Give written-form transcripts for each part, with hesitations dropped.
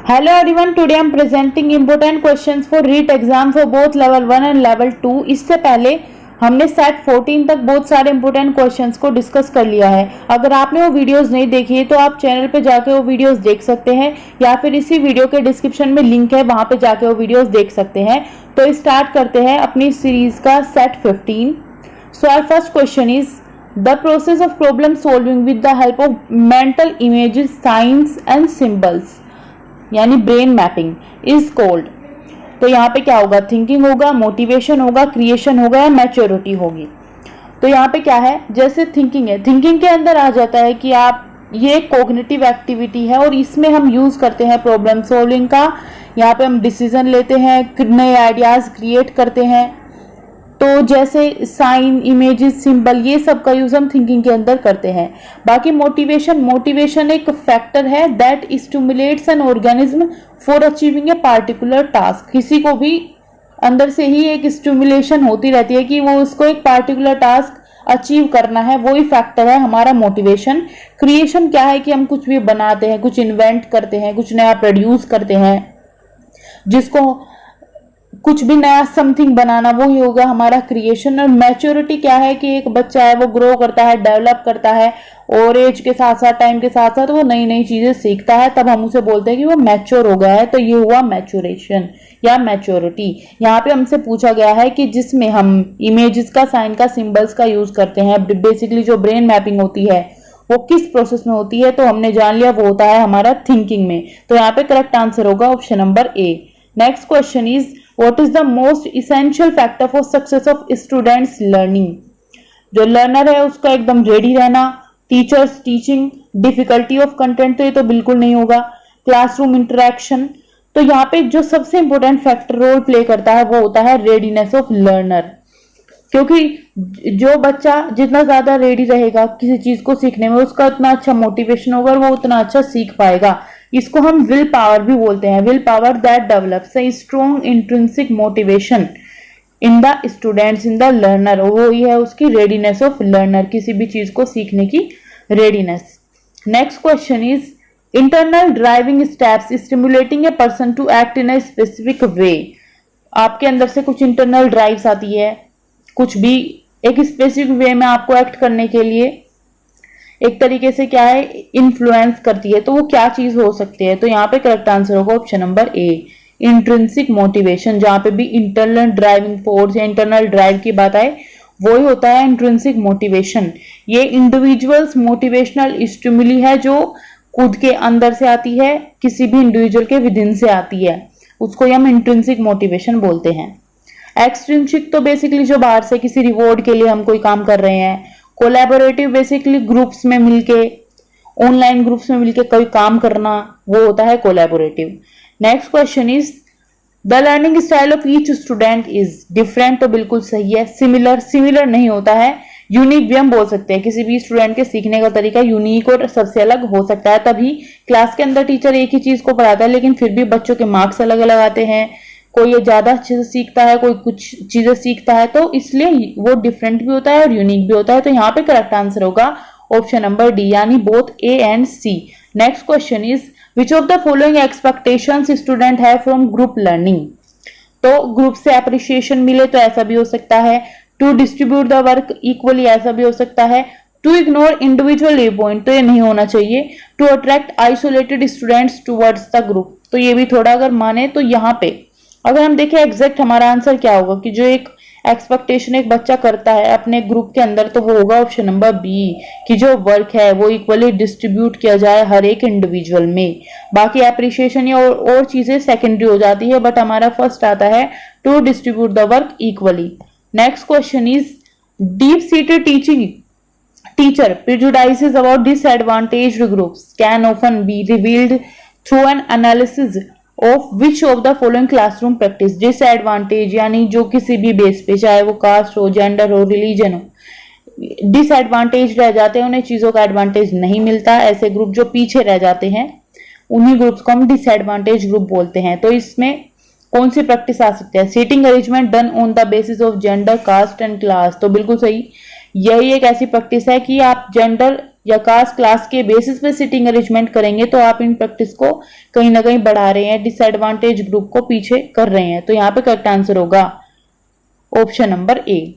Hello everyone, today I am presenting important questions for REET exam for both level 1 and level 2। इससे पहले हमने set 14 तक बहुत सारे इंपॉर्टेंट क्वेश्चंस को डिस्कस कर लिया है। अगर आपने वो वीडियोस नहीं देखी है तो आप चैनल पे जाके वो वीडियोस देख सकते हैं या फिर इसी वीडियो के डिस्क्रिप्शन में लिंक है, वहां पे जाके वो वीडियोस देख सकते हैं। तो स्टार्ट करते हैं अपनी सीरीज का set 15। So our first question is the process of problem solving with the help of mental images, science and symbols यानी ब्रेन मैपिंग इज कॉल्ड। तो यहाँ पे क्या होगा, थिंकिंग होगा, मोटिवेशन होगा, क्रिएशन होगा या मैच्योरिटी होगी। तो यहाँ पे क्या है, जैसे थिंकिंग है, थिंकिंग के अंदर आ जाता है कि आप ये कॉग्निटिव एक्टिविटी है और इसमें हम यूज करते हैं प्रॉब्लम सॉल्विंग का। यहाँ पे हम डिसीजन लेते हैं, नए आइडियाज क्रिएट करते हैं। तो जैसे साइन, इमेजेस, सिंबल, ये सब का यूज हम थिंकिंग के अंदर करते हैं। बाकी मोटिवेशन एक फैक्टर है that stimulates an organism for achieving a particular task. किसी को भी अंदर से ही एक स्टिमुलेशन होती रहती है कि वो उसको एक पार्टिकुलर टास्क अचीव करना है, वो ही फैक्टर है हमारा मोटिवेशन। क्रिएशन क्या है कि हम कुछ भी बनाते हैं, कुछ इन्वेंट करते हैं, कुछ नया प्रोड्यूस करते हैं, जिसको कुछ भी नया समथिंग बनाना, वो ही होगा हमारा क्रिएशन। और मैच्योरिटी क्या है कि एक बच्चा है वो ग्रो करता है, डेवलप करता है और एज के साथ साथ, टाइम के साथ साथ वो नई नई चीजें सीखता है, तब हम उसे बोलते हैं कि वो मैच्योर हो गया है। तो ये हुआ मैच्योरेशन या मैच्योरिटी। यहाँ पे हमसे पूछा गया है कि जिसमें हम इमेजेस का, साइन का, सिंबल्स का यूज करते हैं, बेसिकली जो ब्रेन मैपिंग होती है वो किस प्रोसेस में होती है। तो हमने जान लिया वो होता है हमारा थिंकिंग में। तो यहाँ पे करेक्ट आंसर होगा option number A. Next question is What is the most essential factor for success of students learning? जो लर्नर है उसका एकदम रेडी रहना, teachers teaching, difficulty of content, तो ये तो बिल्कुल नहीं होगा, क्लासरूम इंटरेक्शन। तो यहाँ पे जो सबसे इंपॉर्टेंट फैक्टर रोल प्ले करता है वो होता है रेडीनेस ऑफ लर्नर। क्योंकि जो बच्चा जितना ज्यादा रेडी रहेगा किसी चीज को सीखने में, उसका उतना अच्छा मोटिवेशन होगा और वो उतना अच्छा सीख पाएगा। इसको हम विल पावर भी बोलते हैं। Will power that develops a strong intrinsic motivation in the students, in the learner. वो ही है उसकी रेडीनेस ऑफ लर्नर, किसी भी चीज को सीखने की readiness. Next question is internal driving steps stimulating a person to act in a specific way. आपके अंदर से कुछ इंटरनल ड्राइव्स आती है, कुछ भी एक स्पेसिफिक वे में आपको एक्ट करने के लिए एक तरीके से क्या है, इन्फ्लुएंस करती है। तो वो क्या चीज हो सकती है? तो यहाँ पे करेक्ट आंसर होगा ऑप्शन नंबर ए, इंट्रिंसिक मोटिवेशन। जहां पे भी इंटरनल ड्राइविंग फोर्स या इंटरनल ड्राइव की बात आए वो ही होता है इंट्रिंसिक मोटिवेशन। ये इंडिविजुअल्स मोटिवेशनल स्टिमुली है जो खुद के अंदर से आती है, किसी भी इंडिविजुअल के विदिन से आती है, उसको हम इंट्रिंसिक मोटिवेशन बोलते हैं। एक्सट्रिंसिक तो बेसिकली जो बाहर से किसी रिवॉर्ड के लिए हम कोई काम कर रहे हैं। कोलैबोरेटिव बेसिकली ग्रुप्स में मिलके, ऑनलाइन ग्रुप्स में मिलके कोई काम करना, वो होता है collaborative. Next question is the learning style of each student is different. तो बिल्कुल सही है। सिमिलर नहीं होता है, यूनिक भी हम बोल सकते हैं। किसी भी स्टूडेंट के सीखने का तरीका यूनिक और सबसे अलग हो सकता है। तभी क्लास के अंदर टीचर एक ही चीज को पढ़ाता है लेकिन फिर भी बच्चों के मार्क्स अलग अलग आते हैं। कोई ये ज्यादा अच्छे से सीखता है, कोई कुछ चीजें सीखता है, तो इसलिए वो डिफरेंट भी होता है और यूनिक भी होता है। तो यहाँ पे करेक्ट आंसर होगा ऑप्शन नंबर डी, यानी both A and C. Next question is which of the following expectations student है फ्रॉम ग्रुप लर्निंग। तो ग्रुप से अप्रिशिएशन मिले तो ऐसा भी हो सकता है, to distribute the work equally ऐसा भी हो सकता है, to ignore individual view point तो ये नहीं होना चाहिए, to attract isolated students towards the group तो ये भी थोड़ा अगर माने। तो यहाँ पे अगर हम देखें एग्जैक्ट हमारा आंसर क्या होगा कि जो एक एक्सपेक्टेशन एक बच्चा करता है अपने ग्रुप के अंदर, तो वो होगा ऑप्शन नंबर बी कि जो वर्क है वो इक्वली डिस्ट्रीब्यूट किया जाए हर एक इंडिविजुअल में। बाकी एप्रिशिएशन या और चीजें सेकेंडरी हो जाती है, बट हमारा फर्स्ट आता है to distribute the work equally. Next question is deep seated teacher prejudices about disadvantaged groups can often be revealed through an analysis of which of the following classroom practice। Disadvantage यानी जो किसी भी base पे, चाहे वो cast हो, gender हो, religion हो, डिसएडवांटेज रह जाते हैं, उन्हें चीजों का एडवांटेज नहीं मिलता। ऐसे ग्रुप जो पीछे रह जाते हैं उन्हीं ग्रुप्स को हम डिसएडवांटेज ग्रुप बोलते हैं। तो इसमें कौन सी प्रैक्टिस आ सकती है? Seating arrangement done on the basis of gender, caste and class. तो बिल्कुल सही, यही एक ऐसी प्रैक्टिस है कि आप जेंडर या क्लास के बेसिस पे सिटिंग अरेंजमेंट करेंगे तो आप इन प्रैक्टिस को कहीं ना कहीं बढ़ा रहे हैं, डिसएडवांटेज ग्रुप को पीछे कर रहे हैं। तो यहाँ पे करेक्ट आंसर होगा ऑप्शन नंबर ए।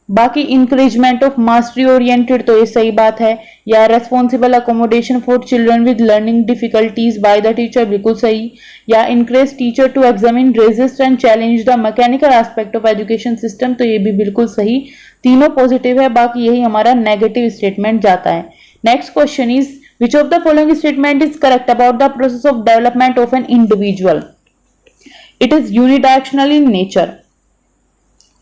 बाकी इंकरेजमेंट ऑफ मास्टरी ओरिएंटेड, तो ये सही बात है। या responsible accommodation for children with learning difficulties by the teacher, बिल्कुल सही। या encourage teacher to examine, resist and challenge the mechanical aspect of education system, तो ये भी बिल्कुल सही। तीनों पॉजिटिव है, बाकी यही हमारा नेगेटिव स्टेटमेंट जाता है। Next question is which of the following statement is correct about the process of development of an individual? It is unidirectional in nature.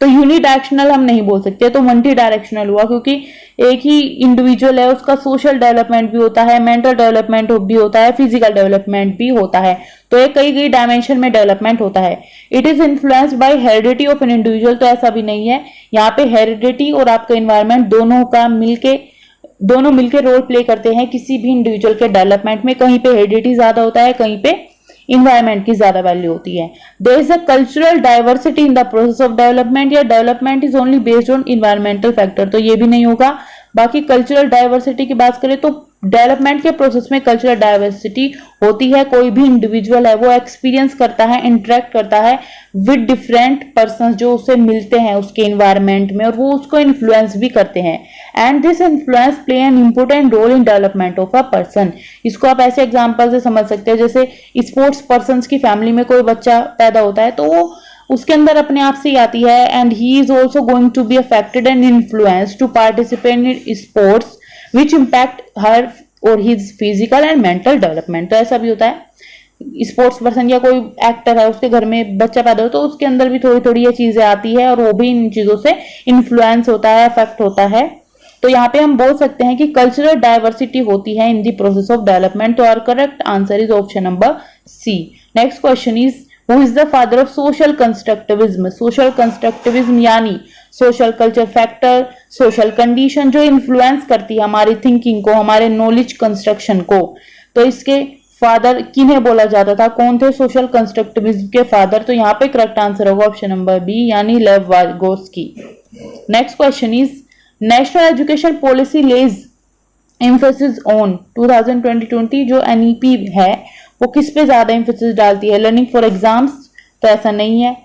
तो यूनिडायरेक्शनल हम नहीं बोल सकते, तो मल्टी डायरेक्शनल हुआ, क्योंकि एक ही इंडिविजुअल है, उसका सोशल डेवलपमेंट भी होता है, मेंटल डेवलपमेंट भी होता है, फिजिकल डेवलपमेंट भी होता है। तो एक कई डायमेंशन में डेवलपमेंट होता है। It is influenced by heredity of an individual, तो ऐसा भी नहीं है। यहाँ पे हेरिडिटी और आपका इन्वायरमेंट दोनों मिलके रोल प्ले करते हैं किसी भी इंडिविजुअल के डेवलपमेंट में। कहीं पे हेरिडिटी ज्यादा होता है, कहीं पे इन्वायरमेंट की ज्यादा वैल्यू होती है। There is a cultural diversity in the process of development, या development is only based on environmental factor, तो ये भी नहीं होगा। बाकी कल्चरल डाइवर्सिटी की बात करें तो डेवलपमेंट के प्रोसेस में कल्चरल डाइवर्सिटी होती है। कोई भी इंडिविजुअल है वो एक्सपीरियंस करता है, इंटरेक्ट करता है विद डिफरेंट पर्सन जो उससे मिलते हैं उसके इन्वायरमेंट में, और वो उसको इन्फ्लुएंस भी करते हैं। And this influence play an important role in development of a person. इसको आप ऐसे एग्जांपल से समझ सकते हैं, जैसे स्पोर्ट्स पर्सन की फैमिली में कोई बच्चा पैदा होता है तो वो उसके अंदर अपने आप से ही आती है, and he is also going to be affected and influence to participate in sports which impact her और his physical and mental development. तो ऐसा भी होता है, स्पोर्ट्स पर्सन या कोई एक्टर है उसके घर में बच्चा पैदा हो तो उसके अंदर भी थोड़ी थोड़ी ये चीजें आती है, और वो भी इन चीजों से इन्फ्लुएंस होता है, अफेक्ट होता है। तो यहाँ पे हम बोल सकते हैं कि कल्चरल डाइवर्सिटी होती है in the process of development. तो our correct answer is option number C. Next question is Who is the father of social constructivism? Social constructivism यानी social culture factor, social condition जो influence करती है हमारी thinking को, हमारे knowledge construction को। तो इसके फादर किन्हें बोला जाता था, कौन थे सोशल कंस्ट्रक्टिविज्म के फादर? तो यहाँ पे करेक्ट आंसर होगा ऑप्शन नंबर बी यानी Lev Vygotsky. Next question is national education policy lays emphasis on 2020 जो एनईपी है वो किस पे ज्यादा एम्फेसिस डालती है? लर्निंग फॉर एग्जाम्स, तो ऐसा नहीं है।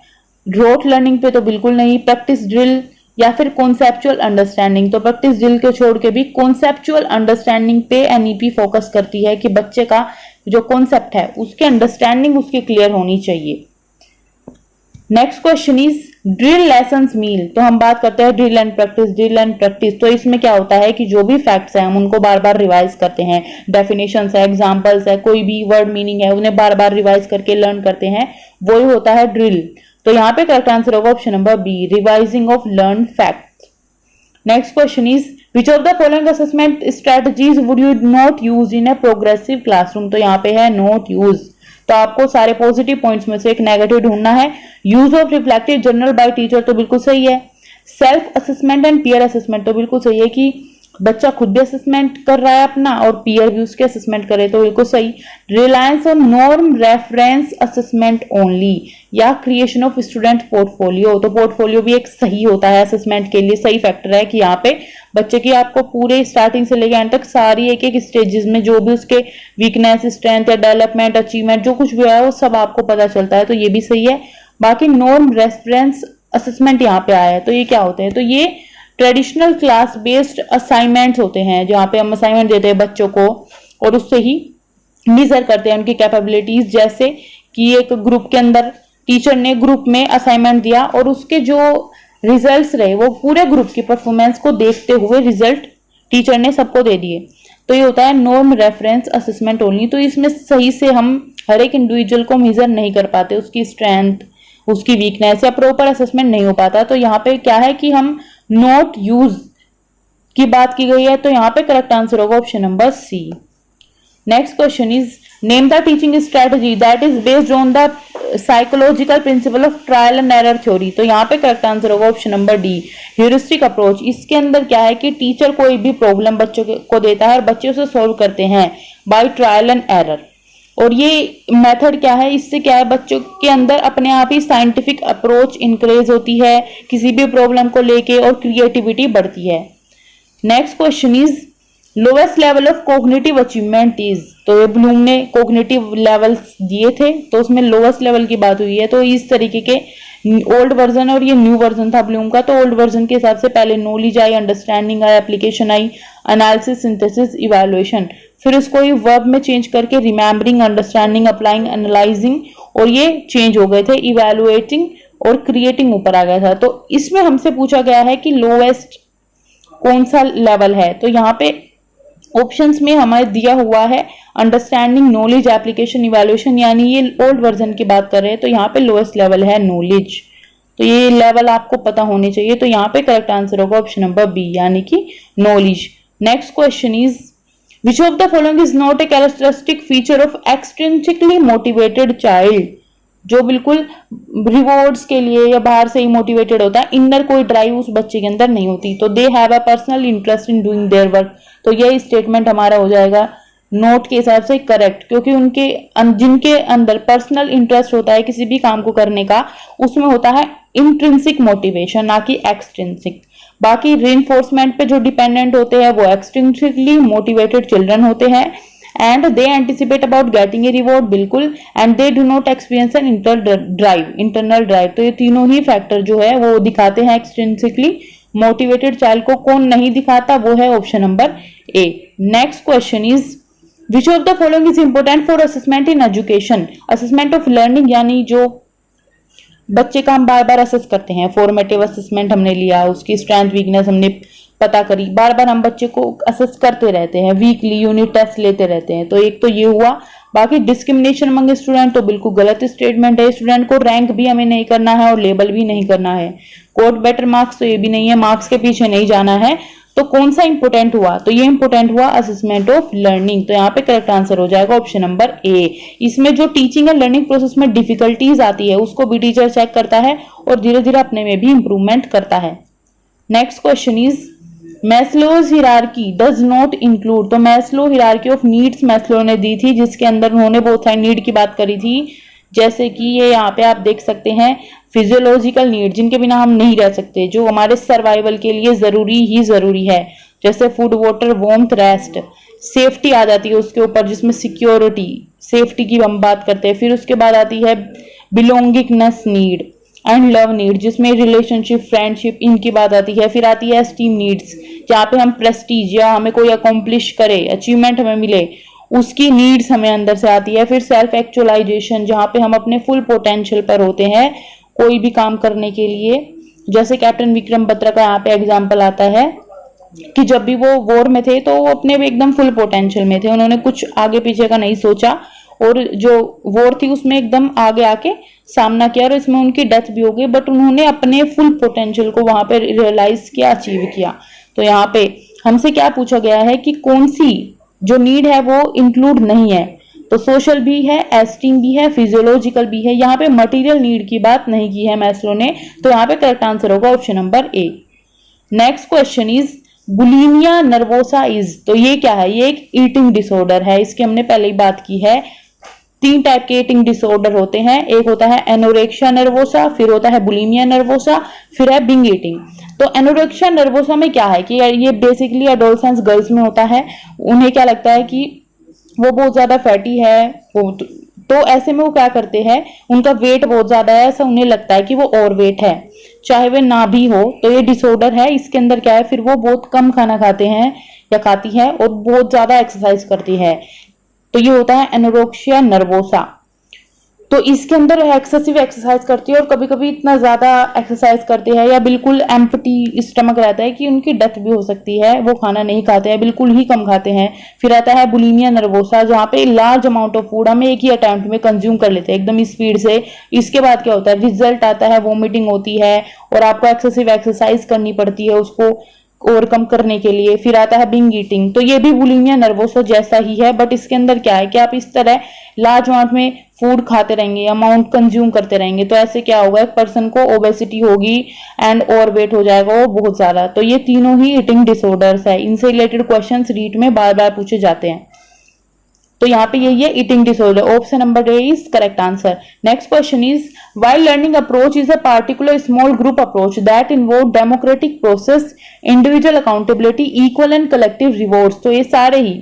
रोट लर्निंग पे तो बिल्कुल नहीं। प्रैक्टिस ड्रिल या फिर कॉन्सेप्चुअल अंडरस्टैंडिंग, तो प्रैक्टिस ड्रिल को छोड़ के भी कॉन्सेप्चुअल अंडरस्टैंडिंग पे एनईपी फोकस करती है कि बच्चे का जो कॉन्सेप्ट है उसकी अंडरस्टैंडिंग उसकी क्लियर होनी चाहिए। Next question is drill lessons mean, तो हम बात करते हैं ड्रिल एंड प्रैक्टिस। तो इसमें क्या होता है कि जो भी फैक्ट्स हैं हम उनको बार बार रिवाइज करते हैं, डेफिनेशंस है, एग्जांपल्स है, कोई भी वर्ड मीनिंग है उन्हें बार बार रिवाइज करके लर्न करते हैं, वो ही होता है ड्रिल। तो यहाँ पे करेक्ट आंसर होगा option number B, revising of learn facts. Next question is which of the following assessment strategies would you not use in a progressive classroom? तो यहाँ पे है नॉट यूज, तो आपको सारे पॉजिटिव पॉइंट्स में से एक नेगेटिव ढूंढना है। Use of reflective journal by teacher, तो बिल्कुल सही है। Self assessment and peer assessment, तो बिल्कुल सही है कि बच्चा खुद भी असेसमेंट कर रहा है अपना और पीयर भी उसके असेसमेंट करे, तो बिल्कुल सही। Reliance on norm reference assessment only, या क्रिएशन ऑफ स्टूडेंट पोर्टफोलियो, तो पोर्टफोलियो भी एक सही होता है असेसमेंट के लिए, सही फैक्टर है कि यहाँ पे बच्चे की आपको पूरे स्टार्टिंग से लेकर एंड तक सारी एक एक स्टेजेस में जो भी उसके वीकनेस, स्ट्रेंथ या डेवलपमेंट, अचीवमेंट जो कुछ भी है वो सब आपको पता चलता है, तो ये भी सही है। बाकी नॉर्म रेफरेंस असेसमेंट यहाँ पे आया है, तो ये क्या होते हैं? तो ये ट्रेडिशनल क्लास बेस्ड असाइनमेंट्स होते हैं जहाँ पे हम असाइनमेंट देते हैं बच्चों को और उससे ही मेजर करते हैं उनकी कैपेबिलिटीज। जैसे कि एक ग्रुप के अंदर टीचर ने ग्रुप में असाइनमेंट दिया और उसके जो रिजल्ट्स रहे वो पूरे ग्रुप की परफॉर्मेंस को देखते हुए रिजल्ट टीचर ने सबको दे दिए, तो ये होता है नॉर्म रेफरेंस असेसमेंट ओनली। तो इसमें सही से हम हर एक इंडिविजुअल को मेजर नहीं कर पाते, उसकी स्ट्रेंथ, उसकी वीकनेस या प्रॉपर असेसमेंट नहीं हो पाता। तो यहाँ पे क्या है कि हम नॉट यूज की बात की गई है, तो यहाँ पे करेक्ट आंसर होगा option number C. Next question is name the teaching strategy that is based on the psychological principle of trial and error theory, तो यहाँ पे करेक्ट आंसर होगा option number D, heuristic approach. इसके अंदर क्या है कि टीचर कोई भी प्रॉब्लम बच्चों को देता है और बच्चे उसे सॉल्व करते हैं बाय ट्रायल एंड एरर, और ये मेथड क्या है, इससे क्या है बच्चों के अंदर अपने आप ही साइंटिफिक अप्रोच इंक्रेज होती है किसी भी प्रॉब्लम को लेके और क्रिएटिविटी बढ़ती है। Next question is lowest level of cognitive achievement is, तो ये ब्लूम ने कोग्निटिव लेवल्स दिए थे तो उसमें लोवेस्ट लेवल की बात हुई है। तो इस तरीके के ओल्ड वर्जन और ये न्यू वर्जन था ब्लूम का, तो ओल्ड वर्जन के हिसाब से पहले knowledge I, understanding I, application I, analysis, synthesis, evaluation, फिर उसको ये वर्ब में चेंज करके रिमेम्बरिंग, अंडरस्टैंडिंग, अप्लाइंग, एनालाइजिंग, और ये चेंज हो गए थे इवैल्यूएटिंग और क्रिएटिंग ऊपर आ गया था। तो इसमें हमसे पूछा गया है कि लोवेस्ट कौन सा लेवल है, तो यहाँ पे ऑप्शंस में हमारे दिया हुआ है अंडरस्टैंडिंग, नॉलेज, एप्लीकेशन, इवैल्यूएशन, यानी ये ओल्ड वर्जन की बात कर रहे हैं तो यहाँ पे लोएस्ट लेवल है नॉलेज। तो ये लेवल आपको पता होने चाहिए, तो यहाँ पे करेक्ट आंसर होगा ऑप्शन नंबर बी यानी कि knowledge. Next question is which of the following is not a characteristic feature of extrinsically motivated child, जो बिल्कुल रिवॉर्ड्स के लिए या बाहर से ही मोटिवेटेड होता है, इनर कोई ड्राइव उस बच्चे के अंदर नहीं होती। तो they have a personal interest in doing their work, तो यह स्टेटमेंट हमारा हो जाएगा नोट के हिसाब से करेक्ट, क्योंकि उनके जिनके अंदर पर्सनल इंटरेस्ट होता है किसी भी काम को करने का, उसमें होता है इंट्रिंसिक मोटिवेशन, ना कि एक्सट्रिंसिक। बाकी रीइंफोर्समेंट पे जो डिपेंडेंट होते हैं वो एक्सट्रिंसिकली मोटिवेटेड चिल्ड्रन होते हैं, and they anticipate about getting a reward, बिल्कुल, and they do not experience an internal drive. तो ये तीनों ही फैक्टर जो है वो दिखाते हैं एक्सट्रिंसिकली मोटिवेटेड चाइल्ड को। कौन नहीं दिखाता, वो है option number A. Next question is which of the following is important for assessment in education, assessment of learning, यानी जो बच्चे का हम बार बार असेस करते हैं, फॉर्मेटिव असेसमेंट हमने लिया, उसकी स्ट्रेंथ वीकनेस हमने पता करी, बार बार हम बच्चे को असेस करते रहते हैं, वीकली यूनिट टेस्ट लेते रहते हैं, तो एक तो ये हुआ। बाकी डिस्क्रिमिनेशन अमंग स्टूडेंट तो बिल्कुल गलत स्टेटमेंट है, स्टूडेंट को रैंक भी हमें नहीं करना है और लेबल भी नहीं करना है। कोट बेटर मार्क्स तो ये भी नहीं है, मार्क्स के पीछे नहीं जाना है। तो कौन सा इंपोर्टेंट हुआ, तो ये इंपोर्टेंट हुआ असेसमेंट ऑफ लर्निंग, तो यहाँ पे करेक्ट आंसर हो जाएगा ऑप्शन नंबर ए। इसमें जो टीचिंग एंड लर्निंग प्रोसेस में डिफिकल्टीज आती है उसको भी टीचर चेक करता है और धीरे धीरे अपने में भी इंप्रूवमेंट करता है। Next question is Maslow's hierarchy does not include, तो Maslow hierarchy of needs Maslow ने दी थी, जिसके अंदर उन्होंने बहुत सारी नीड की बात करी थी, जैसे कि ये यहाँ पे आप देख सकते हैं फिजियोलॉजिकल नीड, जिनके बिना हम नहीं रह सकते, जो हमारे सर्वाइवल के लिए जरूरी ही जरूरी है, जैसे food, water, warmth, rest. Safety आ जाती है उसके ऊपर, जिसमें सिक्योरिटी, सेफ्टी की हम बात करते हैं। फिर उसके बाद आती है belongingness need and love need, जिसमें रिलेशनशिप, फ्रेंडशिप, इनकी बात आती है। फिर आती है एस्टीम नीड्स, जहाँ पे हम प्रेस्टीज या हमें कोई अकॉम्प्लिश करे, अचीवमेंट हमें मिले, उसकी नीड्स हमें अंदर से आती है। फिर सेल्फ एक्चुअलाइजेशन, जहाँ पे हम अपने फुल पोटेंशियल पर होते हैं कोई भी काम करने के लिए, जैसे कैप्टन विक्रम बत्रा का यहाँ पे एग्जाम्पल आता है कि जब भी वो वॉर में थे तो वो अपने भी एकदम फुल पोटेंशियल में थे, उन्होंने कुछ आगे पीछे का नहीं सोचा, और जो वॉर थी उसमें एकदम आगे आके सामना किया, और इसमें उनकी डेथ भी हो गई, बट उन्होंने अपने फुल पोटेंशियल को वहां पे रियलाइज किया, अचीव किया। तो यहाँ पे हमसे क्या पूछा गया है कि कौन सी जो नीड है वो इंक्लूड नहीं है, तो सोशल भी है, एस्टीम भी है, फिजियोलॉजिकल भी है, यहाँ पे मटेरियल नीड की बात नहीं की है मैस्लो ने, तो यहाँ पे करेक्ट आंसर होगा option number A. Next question is bulimia nervosa is, तो ये क्या है, ये एक ईटिंग डिसऑर्डर है, इसकी हमने पहले ही बात की है। 3 टाइप के ईटिंग डिसऑर्डर होते हैं, एक होता है एनोरेक्सिया नर्वोसा, फिर होता है बुलिमिया नर्वोसा, फिर है बिंग ईटिंग। तो एनोरेक्सिया नर्वोसा में क्या है कि ये बेसिकली एडोलसेंस गर्ल्स में होता है, उन्हें क्या लगता है कि वो बहुत ज्यादा फैटी है, वो तो ऐसे में वो क्या करते हैं, उनका वेट बहुत ज्यादा है, ऐसा उन्हें लगता है कि वो ओवर वेट है, चाहे वे ना भी हो, तो ये डिसऑर्डर है। इसके अंदर क्या है, फिर वो बहुत कम खाना खाते हैं या खाती है और बहुत ज्यादा एक्सरसाइज करती है, तो ये होता है एनोरेक्सिया नर्वोसा। तो इसके अंदर एक्सेसिव एक्सरसाइज करती है और कभी कभी इतना ज्यादा एक्सरसाइज करते हैं या बिल्कुल एम्प्टी स्टमक रहता है कि उनकी डेथ भी हो सकती है, वो खाना नहीं खाते हैं, बिल्कुल ही कम खाते हैं। फिर आता है बुलिमिया नर्वोसा, जहाँ पे लार्ज अमाउंट ऑफ फूड हम एक ही अटेम्प्ट में कंज्यूम कर लेते हैं एकदम स्पीड से। इसके बाद क्या होता है, रिजल्ट आता है वॉमिटिंग होती है और आपको एक्सेसिव एक्सरसाइज करनी पड़ती है उसको ओवरकम करने के लिए। फिर आता है बिंग ईटिंग, तो ये भी बुलिमिया नर्वोसा जैसा ही है, बट इसके अंदर क्या है कि आप इस तरह लार्ज अमाउंट में फूड खाते रहेंगे, अमाउंट कंज्यूम करते रहेंगे, तो ऐसे क्या होगा, एक पर्सन को ओबेसिटी होगी एंड ओवरवेट हो जाएगा वो बहुत ज्यादा। तो ये तीनों ही ईटिंग डिसऑर्डर्स है, इनसे रिलेटेड क्वेश्चंस रीट में बार बार पूछे जाते हैं। तो यहाँ पे यही है eating disorder, option number A is correct answer. Next question is while learning approach is a particular small group approach that involve democratic process, individual accountability, equal and collective rewards. तो ये सारे ही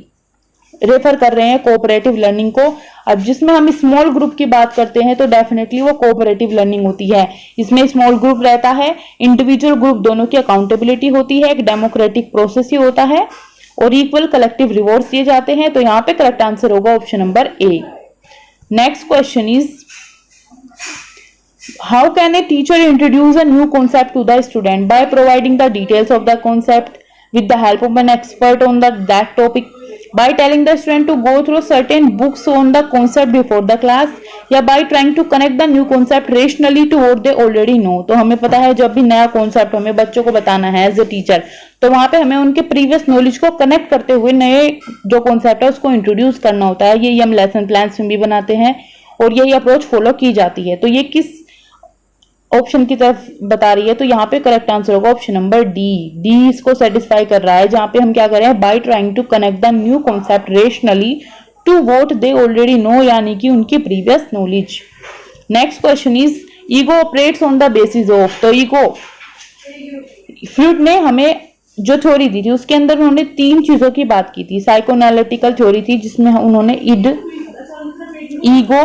रेफर कर रहे हैं cooperative learning को। अब जिसमें हम स्मॉल ग्रुप की बात करते हैं तो डेफिनेटली वो कोऑपरेटिव लर्निंग होती है। इसमें स्मॉल ग्रुप रहता है, इंडिविजुअल ग्रुप दोनों की अकाउंटेबिलिटी होती है, एक डेमोक्रेटिक प्रोसेस ही होता है और इक्वल कलेक्टिव रिवॉर्ड्स दिए जाते हैं। तो यहाँ पे करेक्ट आंसर होगा option number A. Next question is how can a teacher introduce a new concept to the student by providing the details of the concept with the help of an expert on that topic, by telling the student to go through certain books on the concept before the class, या by trying to connect the new concept rationally to what they already know। तो हमें पता है जब भी नया concept हमें बच्चों को बताना है एज ए टीचर, तो वहां पे हमें उनके प्रीवियस नॉलेज को कनेक्ट करते हुए नए जो कॉन्सेप्ट है उसको इंट्रोड्यूस करना होता है। यही हम लेसन प्लान में भी बनाते हैं और यही अप्रोच फॉलो की जाती है। तो ये किस ऑप्शन की तरफ बता रही है, तो यहाँ पे करेक्ट आंसर होगा ऑप्शन नंबर डी इसको सेटिस्फाई कर रहा है, जहां पे हम क्या कर रहे हैं by trying to connect the new concept rationally to what they already know, यानी कि उनकी previous knowledge. Next question is ego operates on the basis of. तो ईगो फ्रूट ने हमें जो थ्योरी दी थी उसके अंदर उन्होंने 3 चीजों की बात की थी। साइकोएनालिटिकल थ्योरी थी जिसमें उन्होंने इड, ईगो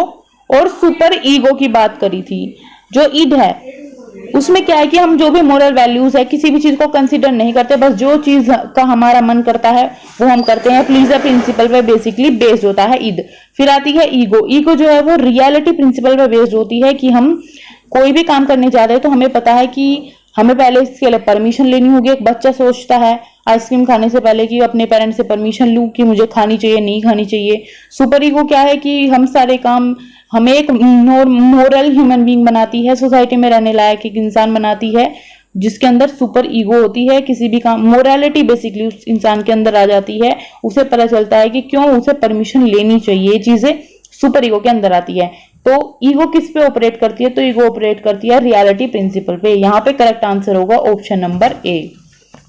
और सुपर ईगो की बात करी थी। जो इड है उसमें क्या है कि हम जो भी मोरल वैल्यूज है किसी भी चीज को कंसीडर नहीं करते, बस जो चीज का हमारा मन करता है वो हम करते हैं। प्लीजर प्रिंसिपल पे बेसिकली बेस्ड होता है इड। फिर आती है ईगो। ईगो जो है वो रियलिटी प्रिंसिपल पे बेस्ड होती है कि हम कोई भी काम करने जा रहे हैं तो हमें पता है कि हमें पहले इसके लिए परमिशन लेनी होगी। एक बच्चा सोचता है आइसक्रीम खाने से पहले कि अपने पेरेंट्स से परमिशन लूं कि मुझे खानी चाहिए नहीं खानी चाहिए। सुपर ईगो क्या है कि हम सारे काम हमें एक मोरल ह्यूमन बीइंग बनाती है, सोसाइटी में रहने लायक एक इंसान बनाती है, जिसके अंदर सुपर ईगो होती है। किसी भी काम मोरालिटी बेसिकली उस इंसान के अंदर आ जाती है, उसे पता चलता है कि क्यों उसे परमिशन लेनी चाहिए। ये चीजें सुपर ईगो के अंदर आती है। तो ईगो किस पे ऑपरेट करती है, तो ईगो ऑपरेट करती है रियलिटी प्रिंसिपल पे। यहाँ पे करेक्ट आंसर होगा option number A.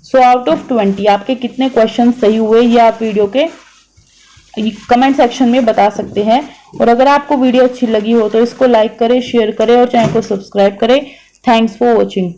So out of 20 आपके कितने क्वेश्चन सही हुए ये आप वीडियो के कमेंट सेक्शन में बता सकते हैं। और अगर आपको वीडियो अच्छी लगी हो तो इसको लाइक करें, शेयर करें और चैनल को सब्सक्राइब करें। Thanks for watching.